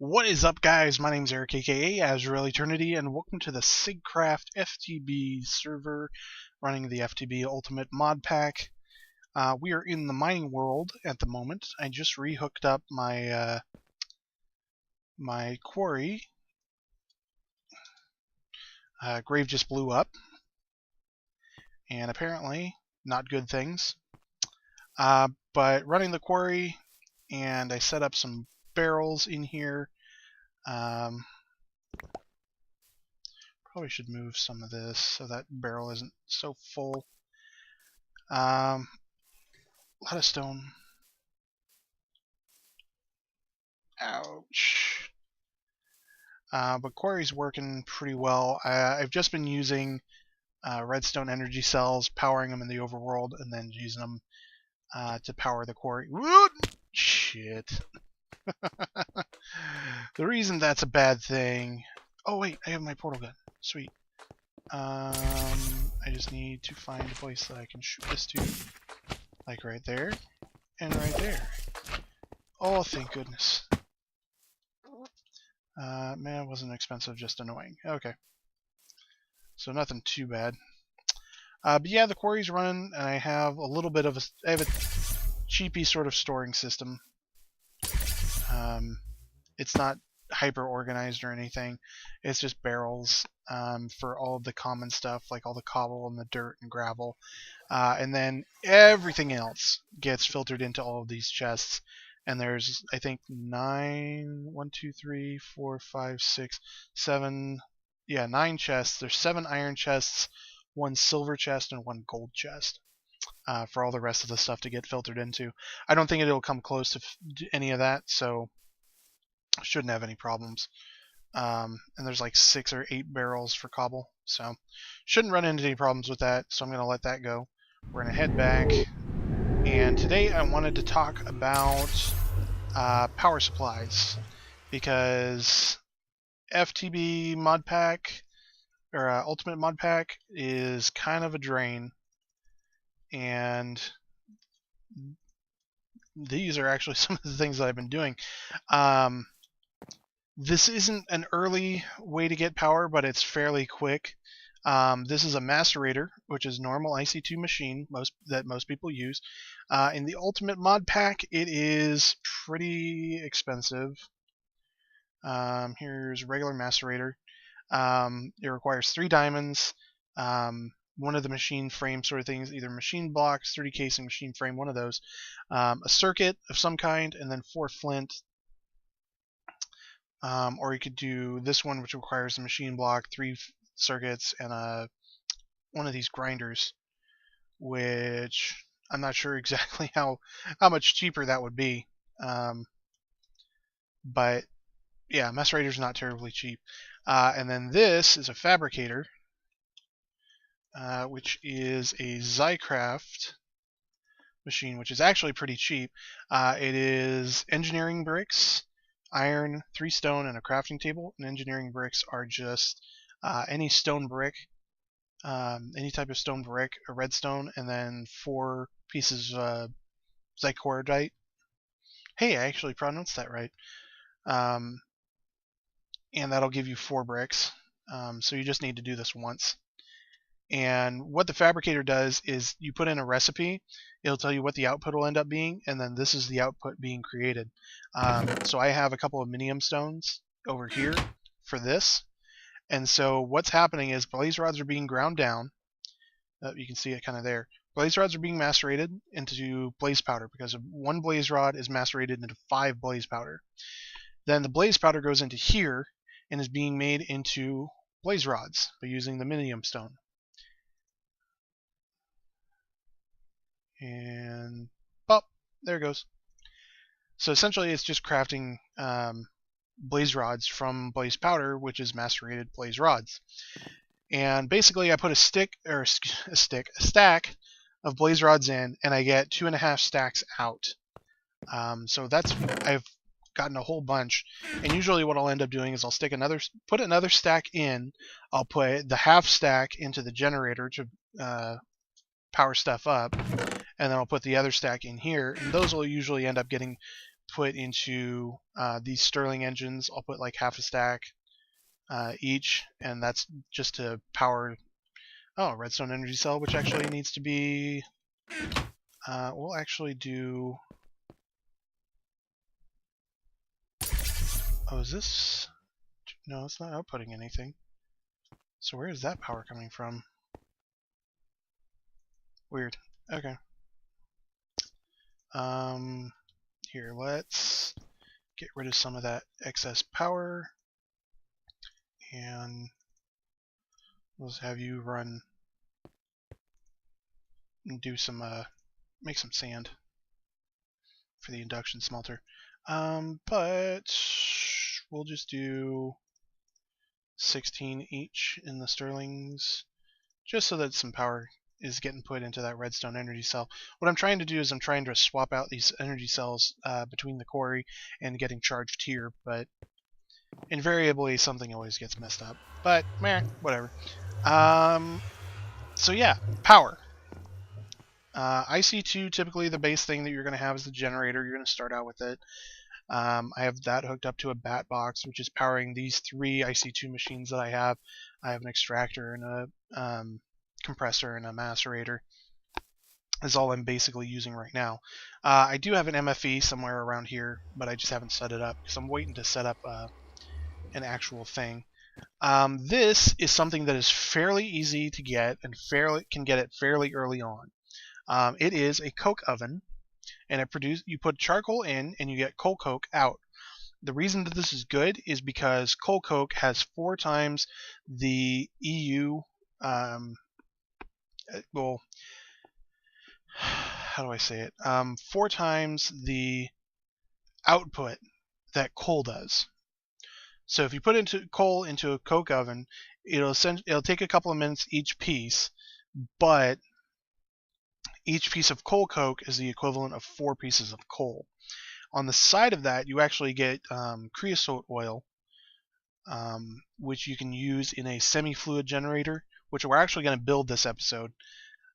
What is up, guys? My name is Eric, aka AzraelEternity, and welcome to the SigCraft FTB server running the FTB Ultimate Mod Pack. We are in the mining world at the moment. I just rehooked up my my quarry. Grave just blew up, and apparently not good things. But running the quarry, and I set up some barrels in here. Probably should move some of this so that barrel isn't so full. A lot of stone. Ouch. But quarry's working pretty well. I've just been using redstone energy cells, powering them in the overworld, and then using them to power the quarry. Shit. The reason that's a bad thing... Oh wait, I have my portal gun. Sweet. I just need to find a place that I can shoot this to. Like right there, and right there. Oh, thank goodness. Man, it wasn't expensive, just annoying. Okay. So nothing too bad. But yeah, the quarry's running, and I have a little bit of I have a cheapy sort of storing system. It's not hyper organized or anything. It's just barrels for all of the common stuff, like all the cobble and the dirt and gravel. And then everything else gets filtered into all of these chests. And there's, I think, 9 chests. There's 7 iron chests, 1 silver chest, and 1 gold chest. For all the rest of the stuff to get filtered into. I don't think it'll come close to any of that, so shouldn't have any problems. And there's like 6 or 8 barrels for cobble, so shouldn't run into any problems with that, so I'm going to let that go. We're going to head back, and today I wanted to talk about power supplies, because FTB mod pack, or Ultimate mod pack, is kind of a drain. And these are actually some of the things that I've been doing. This isn't an early way to get power, but it's fairly quick. This is a macerator, which is normal IC2 machine that most people use. In the Ultimate mod pack, it is pretty expensive. Here's a regular macerator. It requires 3 diamonds. One of the machine frame sort of things, either machine blocks, 30 casing, machine frame, one of those, a circuit of some kind, and then 4 flint. Or you could do this one, which requires a machine block, 3 circuits, and one of these grinders, which I'm not sure exactly how much cheaper that would be. But yeah, macerator's not terribly cheap. And then this is a fabricator. Which is a SigCraft machine, which is actually pretty cheap. It is engineering bricks, iron, 3 stone, and a crafting table. And engineering bricks are just any stone brick, any type of stone brick, a redstone, and then 4 pieces of SigCorps. Hey, I actually pronounced that right. And that'll give you 4 bricks. So you just need to do this once. And what the fabricator does is you put in a recipe, it'll tell you what the output will end up being, and then this is the output being created. So I have a couple of minium stones over here for this. And so what's happening is blaze rods are being ground down. You can see it kind of there. Blaze rods are being macerated into blaze powder, because 1 blaze rod is macerated into 5 blaze powder. Then the blaze powder goes into here and is being made into blaze rods by using the minium stone. And pop, there it goes. So essentially it's just crafting blaze rods from blaze powder, which is macerated blaze rods. And basically I put a stack of blaze rods in, and I get 2.5 stacks out. So I've gotten a whole bunch, and usually what I'll end up doing is I'll put another stack in. I'll put the half stack into the generator to power stuff up, and then I'll put the other stack in here, and those will usually end up getting put into these Stirling engines. I'll put like half a stack each, and that's just to power redstone energy cell, which actually needs to be we'll actually do is this no, it's not outputting anything. So where is that power coming from? Weird. Okay. Here, let's get rid of some of that excess power, and let's have you run and do some make some sand for the induction smelter. But we'll just do 16 each in the Stirlings, just so that some power is getting put into that redstone energy cell. What I'm trying to do is I'm trying to swap out these energy cells between the quarry and getting charged here, but invariably something always gets messed up. But meh, whatever. So yeah, power. IC2, typically the base thing that you're going to have is the generator. You're going to start out with it. I have that hooked up to a bat box, which is powering these 3 IC2 machines that I have. I have an extractor and a compressor and a macerator. Is all I'm basically using right now. I do have an MFE somewhere around here, but I just haven't set it up because I'm waiting to set up an actual thing. This is something that is fairly easy to get and can get it fairly early on. It is a coke oven, and you put charcoal in and you get coal coke out. The reason that this is good is because coal coke has 4 times the EU well, how do I say it? 4 times the output that coal does. So if you put coal into a coke oven, it'll take a couple of minutes each piece, but each piece of coal coke is the equivalent of 4 pieces of coal. On the side of that, you actually get creosote oil, which you can use in a semi-fluid generator, which we're actually going to build this episode.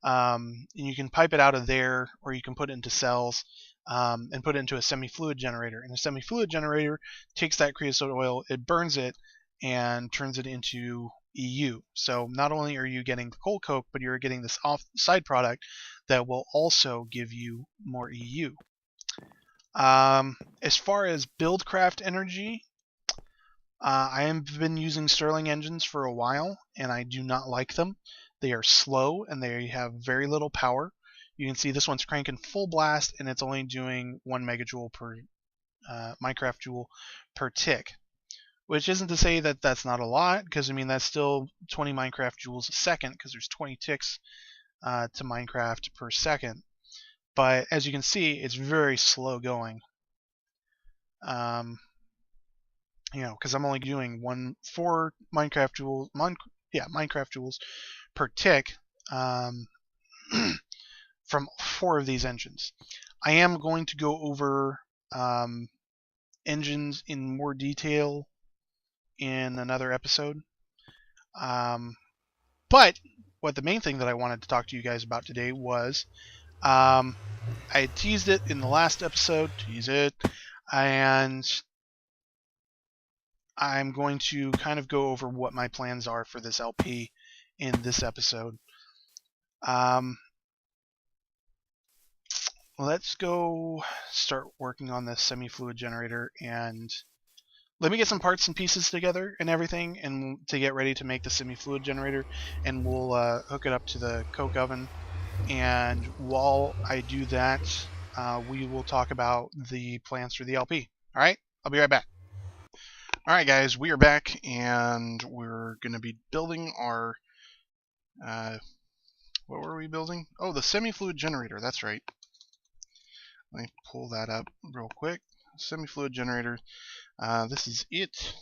And you can pipe it out of there, or you can put it into cells and put it into a semi-fluid generator. And a semi-fluid generator takes that creosote oil, it burns it, and turns it into EU. So not only are you getting the coal coke, but you're getting this side product that will also give you more EU. As far as Buildcraft energy, I have been using Stirling engines for a while, and I do not like them. They are slow, and they have very little power. You can see this one's cranking full blast, and it's only doing 1 megajoule per Minecraft joule per tick. Which isn't to say that that's not a lot, because I mean that's still 20 Minecraft joules a second, because there's 20 ticks to Minecraft per second. But as you can see, it's very slow going. Because I'm only doing 4 Minecraft joules, Minecraft joules per tick from 4 of these engines. I am going to go over engines in more detail in another episode. But what the main thing that I wanted to talk to you guys about today was I teased it in the last episode, and I'm going to kind of go over what my plans are for this LP in this episode. Let's go start working on this semi-fluid generator, and let me get some parts and pieces together and everything, and to get ready to make the semi-fluid generator, and we'll hook it up to the coke oven. And while I do that, we will talk about the plans for the LP. All right, I'll be right back. All right, guys, we are back, and we're going to be building our what were we building? Oh, the semi-fluid generator. That's right. Let me pull that up real quick. Semi-fluid generator. This is it.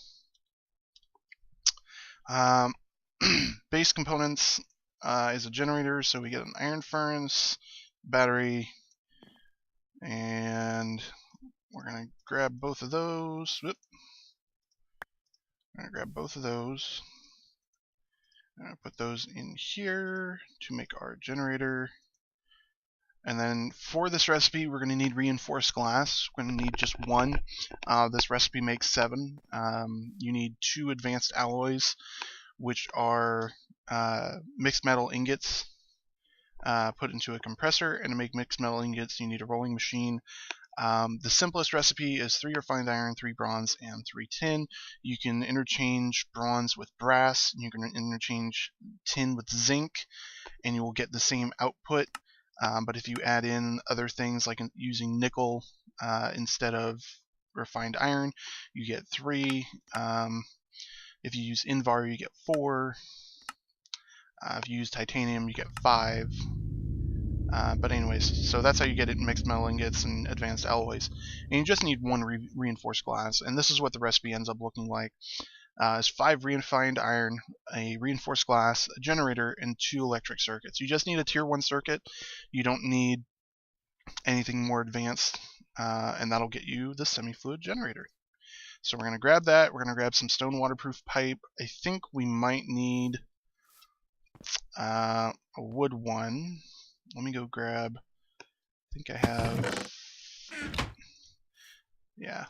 Base components is a generator, so we get an iron furnace, battery, and we're going to grab both of those. Whoop. I'm going to grab both of those. I'm going to put those in here to make our generator. And then for this recipe, we're going to need reinforced glass. We're going to need just one. This recipe makes 7. You need 2 advanced alloys, which are mixed metal ingots put into a compressor. And to make mixed metal ingots, you need a rolling machine. The simplest recipe is 3 refined iron, 3 bronze, and 3 tin. You can interchange bronze with brass, and you can interchange tin with zinc, and you will get the same output. But if you add in other things like using nickel instead of refined iron, you get 3. If you use Invar, you get 4. If you use titanium, you get 5. But anyways, so that's how you get it in mixed metal ingots and advanced alloys. And you just need 1 reinforced glass, and this is what the recipe ends up looking like. Is 5 refined iron, a reinforced glass, a generator, and 2 electric circuits. You just need a tier 1 circuit. You don't need anything more advanced, and that'll get you the semi-fluid generator. So we're going to grab that. We're going to grab some stone waterproof pipe. I think we might need a wood one. Let me go grab, I think I have, yeah.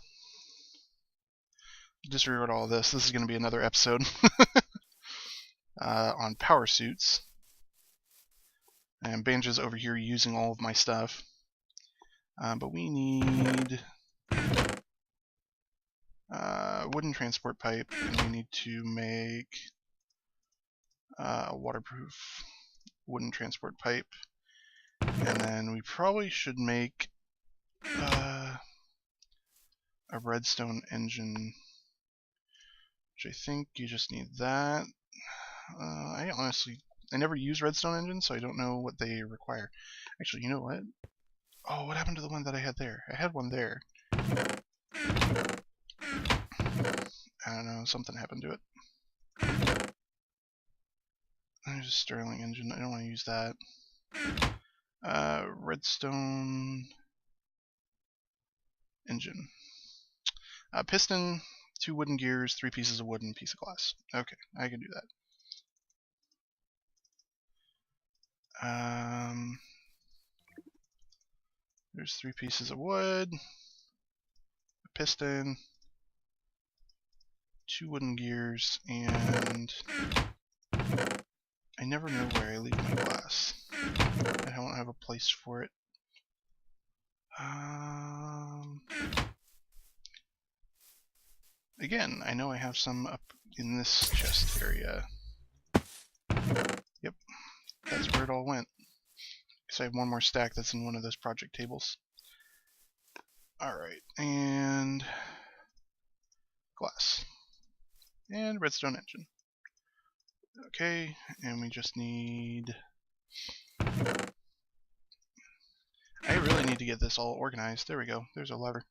Disregard all of this. This is going to be another episode on power suits. And Banjo's over here using all of my stuff. But we need wooden transport pipe, and we need to make a waterproof wooden transport pipe. And then we probably should make a redstone engine, which I think you just need that. I never use redstone engines, so I don't know what they require. Actually, you know what? Oh, what happened to the one that I had there? I had one there. I don't know, something happened to it. There's a Stirling engine, I don't want to use that. Redstone engine. Piston, 2 wooden gears, 3 pieces of wood, and a piece of glass. Okay, I can do that. There's 3 pieces of wood, a piston, 2 wooden gears, and I never know where I leave my glass. I don't have a place for it. Again, I know I have some up in this chest area. Yep, that's where it all went. Because I have one more stack that's in one of those project tables. Alright, and glass. And redstone engine. Okay, and we just need... I really need to get this all organized. There we go. There's a lever.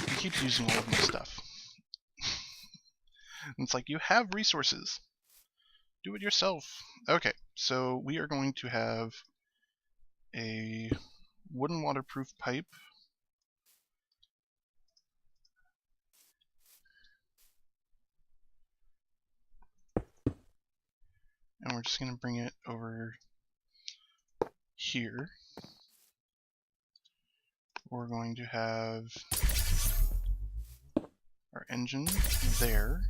He keeps using all of my stuff. It's like, you have resources. Do it yourself. Okay, so we are going to have a wooden waterproof pipe. And we're just going to bring it over here. We're going to have our engine there.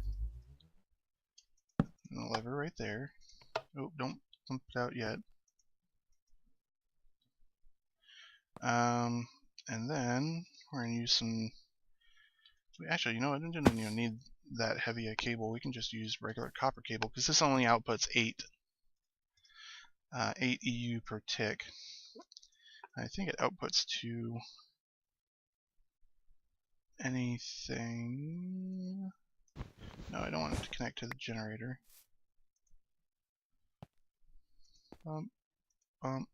And the lever right there. Oh, don't pump it out yet. And then we're going to use some... Actually, you know what? I don't even need that heavy a cable. We can just use regular copper cable, because this only outputs 8 EU per tick. I think it outputs to anything. No, I don't want it to connect to the generator. Bump, bump,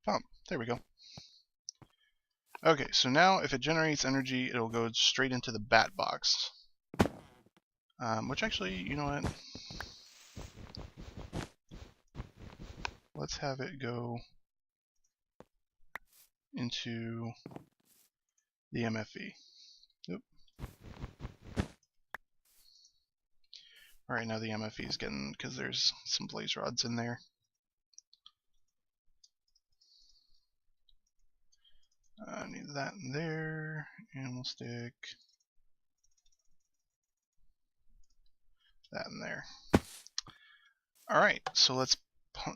bump. There we go. Okay, so now if it generates energy, it'll go straight into the bat box. Which actually, you know what? Let's have it go into the MFE. Oop. Alright, now the MFE is getting, because there's some blaze rods in there. I need that in there, and we'll stick that in there. Alright, so let's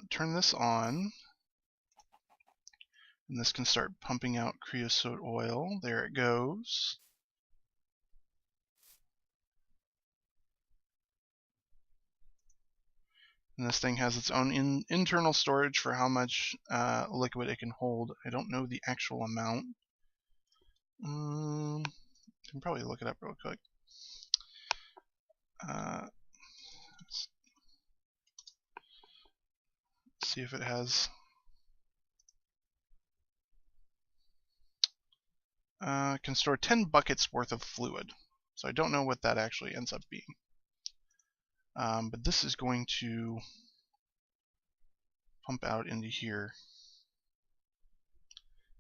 turn this on. And this can start pumping out creosote oil. There it goes. And this thing has its own internal storage for how much liquid it can hold. I don't know the actual amount. I can probably look it up real quick. Let's see if it has. Can store 10 buckets worth of fluid. So I don't know what that actually ends up being. But this is going to pump out into here.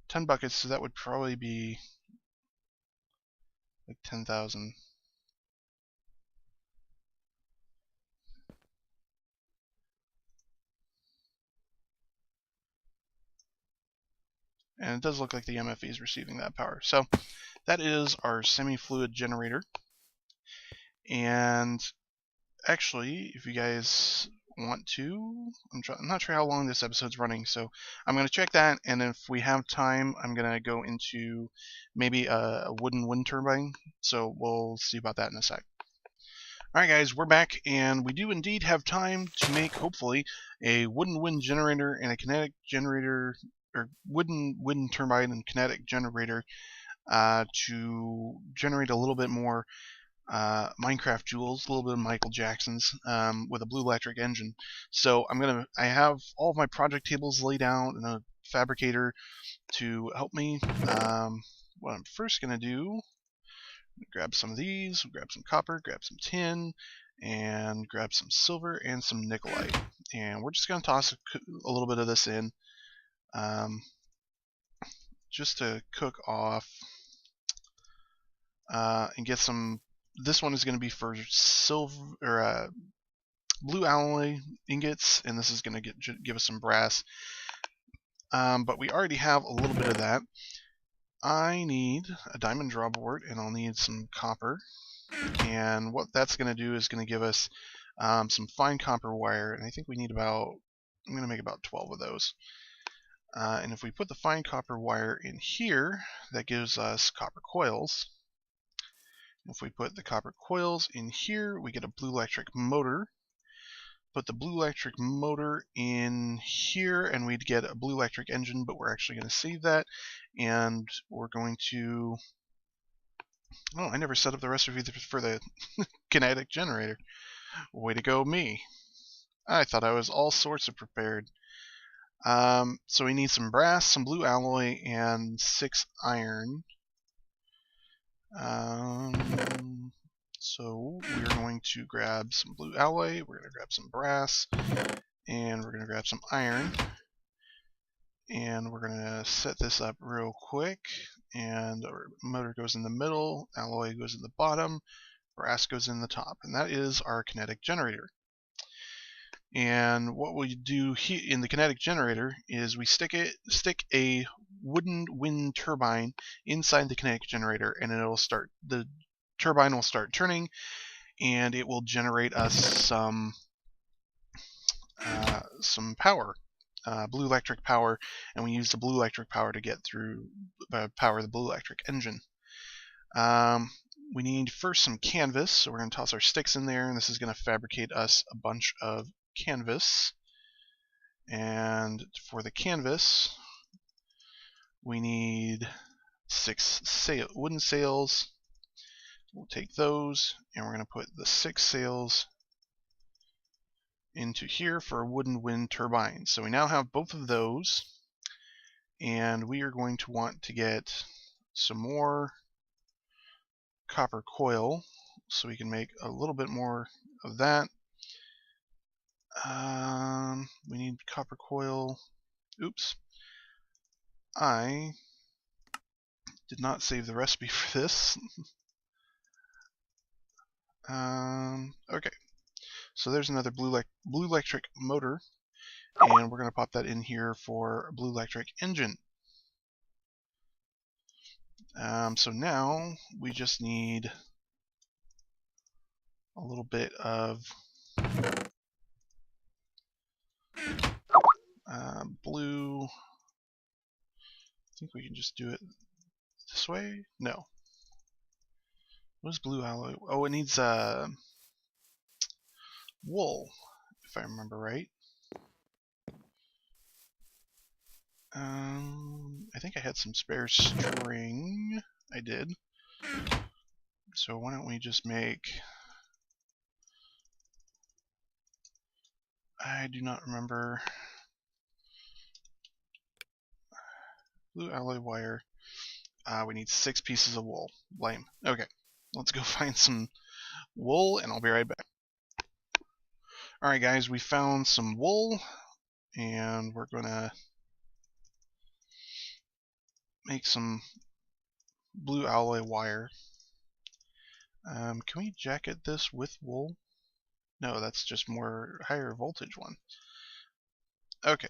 10 buckets, so that would probably be like 10,000. And it does look like the MFE is receiving that power. So that is our semi-fluid generator. And actually, if you guys want to, I'm not sure how long this episode's running, so I'm going to check that, and if we have time, I'm going to go into maybe a wooden wind turbine, so we'll see about that in a sec. Alright guys, we're back, and we do indeed have time to make, hopefully, a wooden wind generator and a kinetic generator, or wooden wind turbine and kinetic generator to generate a little bit more Minecraft joules, a little bit of Michael Jackson's with a blue electric engine. So I have all of my project tables laid out in a fabricator to help me. What I'm first gonna do, grab some of these, grab some copper, grab some tin, and grab some silver and some nickelite. And we're just gonna toss a little bit of this in, just to cook off and get some. This one is going to be for silver or blue alloy ingots, and this is going to give us some brass. But we already have a little bit of that. I need a diamond drawboard, and I'll need some copper. And what that's going to do is going to give us some fine copper wire, and I think we need about. I'm going to make about 12 of those. And if we put the fine copper wire in here, that gives us copper coils. If we put the copper coils in here, we get a blue electric motor. Put the blue electric motor in here, and we'd get a blue electric engine, but we're actually going to save that. And we're going to... Oh, I never set up the recipe for the kinetic generator. Way to go, me. I thought I was all sorts of prepared. So we need some brass, some blue alloy, and 6 iron. So we're going to grab some blue alloy, we're going to grab some brass, and we're going to grab some iron. And we're going to set this up real quick. And our motor goes in the middle, alloy goes in the bottom, brass goes in the top. And that is our kinetic generator. And what we do here in the kinetic generator is we stick a wooden wind turbine inside the kinetic generator, and it'll start. The turbine will start turning, and it will generate us some power, blue electric power, and we use the blue electric power to get through power the blue electric engine. We need first some canvas, so we're going to toss our sticks in there, and this is going to fabricate us a bunch of canvas. And for the canvas, we need 6 wooden sails. We'll take those, and we're going to put the 6 sails into here for a wooden wind turbine. So we now have both of those, and we are going to want to get some more copper coil so we can make a little bit more of that. We need copper coil. Oops. I did not save the recipe for this. Okay. So there's another blue electric motor, and we're going to pop that in here for a blue electric engine. So now we just need a little bit of blue. I think we can just do it this way. No. What is blue alloy? Oh, it needs wool, if I remember right. I think I had some spare string. I did. So why don't we just make... I do not remember. Blue alloy wire. We need 6 pieces of wool. Lame. Okay, let's go find some wool, and I'll be right back. Alright guys, we found some wool, and we're gonna make some blue alloy wire. Can we jacket this with wool? No, that's just more higher voltage one. Okay,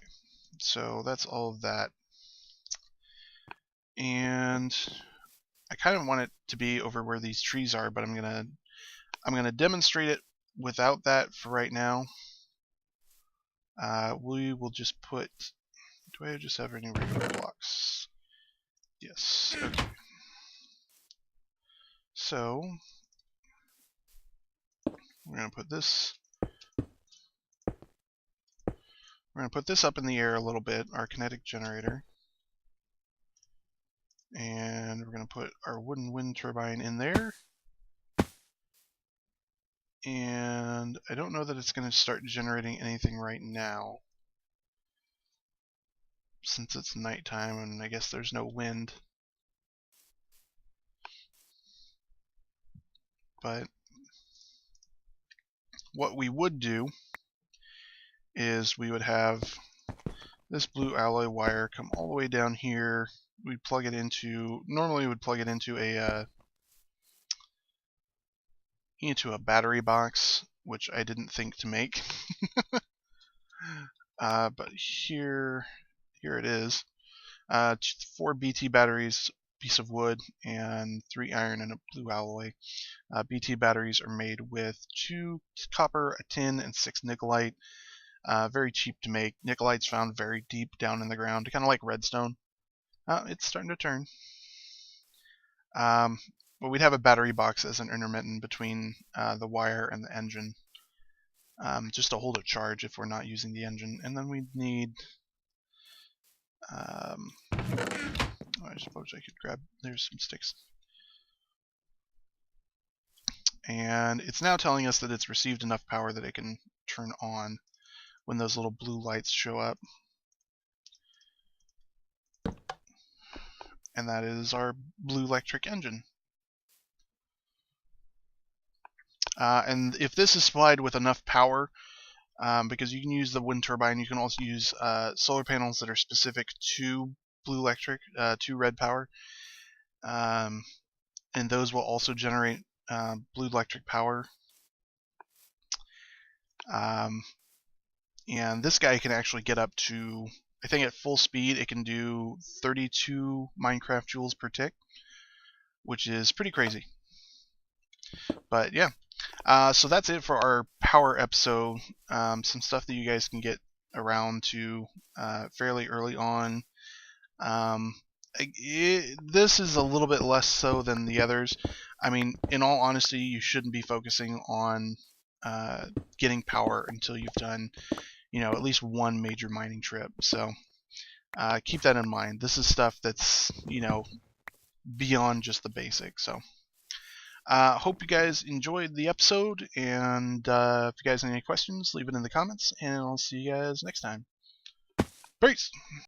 so that's all of that. And I kind of want it to be over where these trees are, but I'm gonna demonstrate it without that for right now. We will just put... Do I just have any regular blocks? Yes. Okay. So we're gonna put this. We're gonna put this up in the air a little bit, our kinetic generator, and we're gonna put our wooden wind turbine in there. And I don't know that it's going to start generating anything right now, since it's nighttime and I guess there's no wind. But what we would do is we would have this blue alloy wire come all the way down here. We'd plug it into, normally we would plug it into a battery box, which I didn't think to make. But here it is. 4 BT batteries, piece of wood, and 3 iron and a blue alloy. BT batteries are made with 2 copper, a tin, and 6 nickelite. Very cheap to make. Nickelite's found very deep down in the ground, kind of like redstone. It's starting to turn. But we'd have a battery box as an intermittent between the wire and the engine, just to hold a charge if we're not using the engine. And then we'd need... I suppose I could grab... There's some sticks. And it's now telling us that it's received enough power that it can turn on when those little blue lights show up. And that is our blue electric engine. And if this is supplied with enough power, because you can use the wind turbine, you can also use solar panels that are specific to blue electric, to red power, and those will also generate blue electric power. And this guy can actually get up to, I think at full speed, it can do 32 Minecraft joules per tick, which is pretty crazy. But yeah, so that's it for our power episode. Some stuff that you guys can get around to fairly early on. This is a little bit less so than the others. I mean, in all honesty, you shouldn't be focusing on getting power until you've done, at least one major mining trip. So keep that in mind. This is stuff that's, beyond just the basics. So hope you guys enjoyed the episode, and if you guys have any questions, leave it in the comments, and I'll see you guys next time. Peace!